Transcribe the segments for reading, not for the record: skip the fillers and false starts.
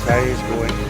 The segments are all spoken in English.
That is going.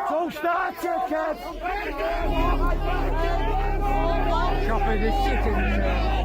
Don't start, chicken! Chopping the chicken.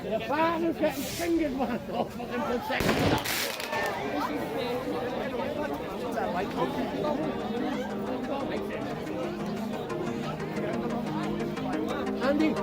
The father's getting fingers off fucking for seconds. Andy.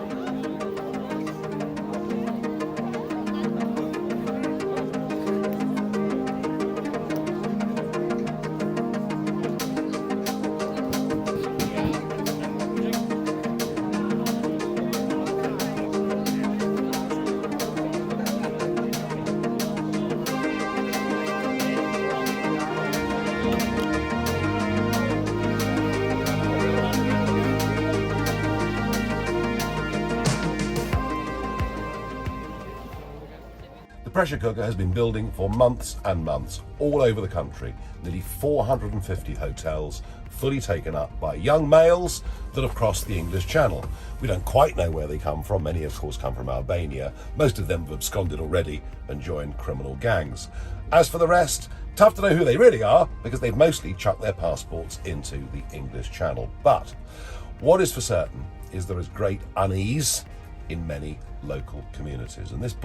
The pressure cooker has been building for months and months all over the country. Nearly 450 hotels fully taken up by young males that have crossed the English Channel. We don't quite know where they come from. Many, of course, come from Albania. Most of them have absconded already and joined criminal gangs. As for the rest, tough to know who they really are because they've mostly chucked their passports into the English Channel. But what is for certain is there is great unease in many local communities, and this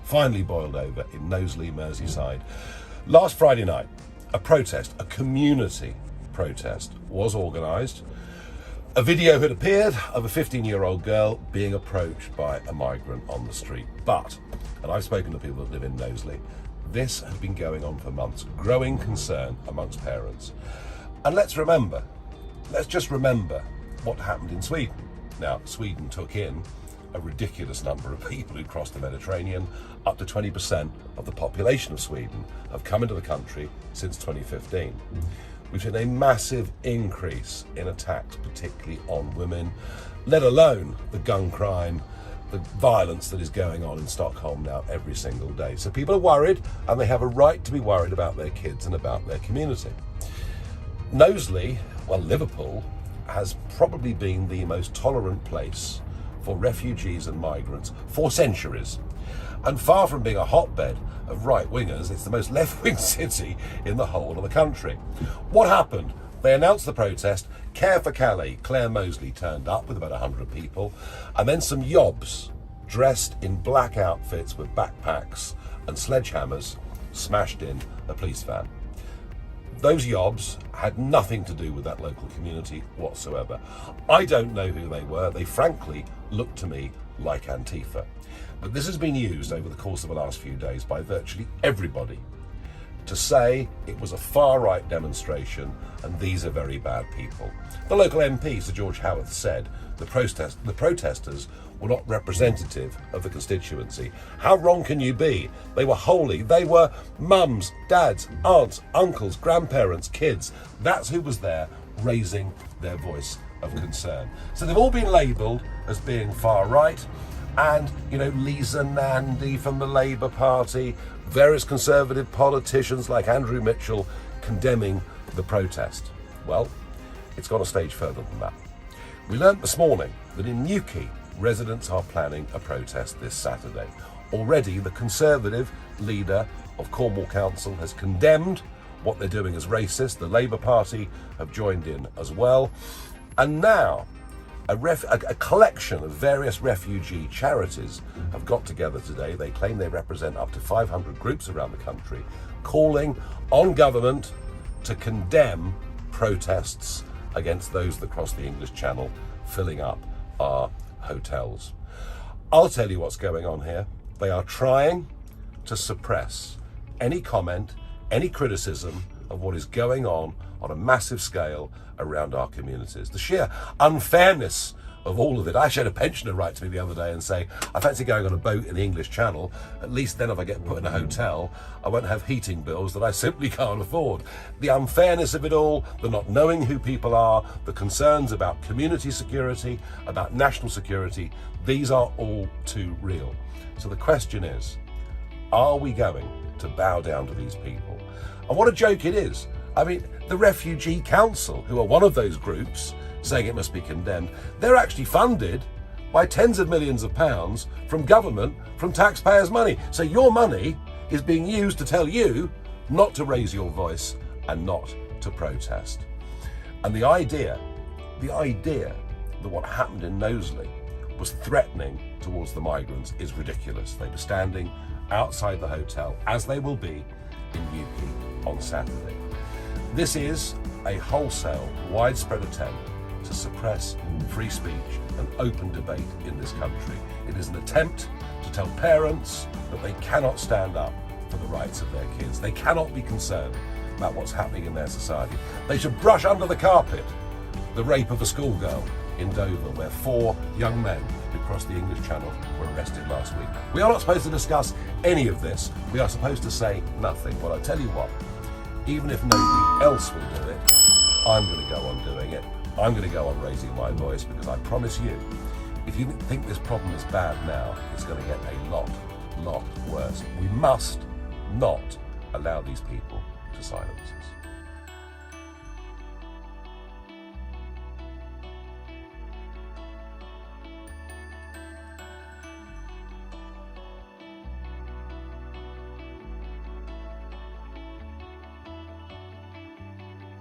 finally boiled over in Mosley, Merseyside. Last Friday night, a community protest was organised. A video had appeared of a 15-year-old girl being approached by a migrant on the street. But, and I've spoken to people that live in Mosley, this has been going on for months, growing concern amongst parents. And let's just remember what happened in Sweden. Now, Sweden took in a ridiculous number of people who crossed the Mediterranean. Up to 20% of the population of Sweden have come into the country since 2015. We've seen a massive increase in attacks, particularly on women, let alone the gun crime, the violence that is going on in Stockholm now every single day. So people are worried, and they have a right to be worried about their kids and about their community. Liverpool has probably been the most tolerant place for refugees and migrants for centuries. And far from being a hotbed of right-wingers, it's the most left-wing city in the whole of the country. What happened? They announced the protest. Care for Calais, Claire Mosley turned up with about 100 people, and then some yobs dressed in black outfits with backpacks and sledgehammers smashed in a police van. Those yobs had nothing to do with that local community whatsoever. I don't know who they were. They frankly looked to me like Antifa. But this has been used over the course of the last few days by virtually everybody to say it was a far-right demonstration and these are very bad people. The local MP, Sir George Howarth, said the protesters were not representative of the constituency. How wrong can you be? They were holy. They were mums, dads, aunts, uncles, grandparents, kids. That's who was there raising their voice of concern. So they've all been labelled as being far right. And, Lisa Nandy from the Labour Party, various Conservative politicians like Andrew Mitchell condemning the protest. Well, it's gone a stage further than that. We learnt this morning that in Newquay, residents are planning a protest this Saturday. Already, the Conservative leader of Cornwall Council has condemned what they're doing as racist. The Labour Party have joined in as well. And now, a collection of various refugee charities have got together today. They claim they represent up to 500 groups around the country, calling on government to condemn protests against those that cross the English Channel, filling up our hotels. I'll tell you what's going on here. They are trying to suppress any comment, any criticism of what is going on a massive scale around our communities. The sheer unfairness of all of it. I had a pensioner write to me the other day and say, I fancy going on a boat in the English Channel. At least then if I get put in a hotel, I won't have heating bills that I simply can't afford. The unfairness of it all, the not knowing who people are, the concerns about community security, about national security, these are all too real. So the question is, are we going to bow down to these people? And what a joke it is. I mean, the Refugee Council, who are one of those groups saying it must be condemned, they're actually funded by tens of millions of pounds from government, from taxpayers' money. So your money is being used to tell you not to raise your voice and not to protest. And the idea that that what happened in Mosley was threatening towards the migrants is ridiculous. They were standing outside the hotel, as they will be in Newquay on Saturday. This is a wholesale, widespread attempt to suppress free speech and open debate in this country. It is an attempt to tell parents that they cannot stand up for the rights of their kids. They cannot be concerned about what's happening in their society. They should brush under the carpet the rape of a schoolgirl in Dover, where 4 young men who crossed the English Channel were arrested last week. We are not supposed to discuss any of this. We are supposed to say nothing. Well, I tell you what, even if nobody else will do it, I'm going to go on doing it. I'm going to go on raising my voice, because I promise you, if you think this problem is bad now, it's going to get a lot worse. We must not allow these people to silence us.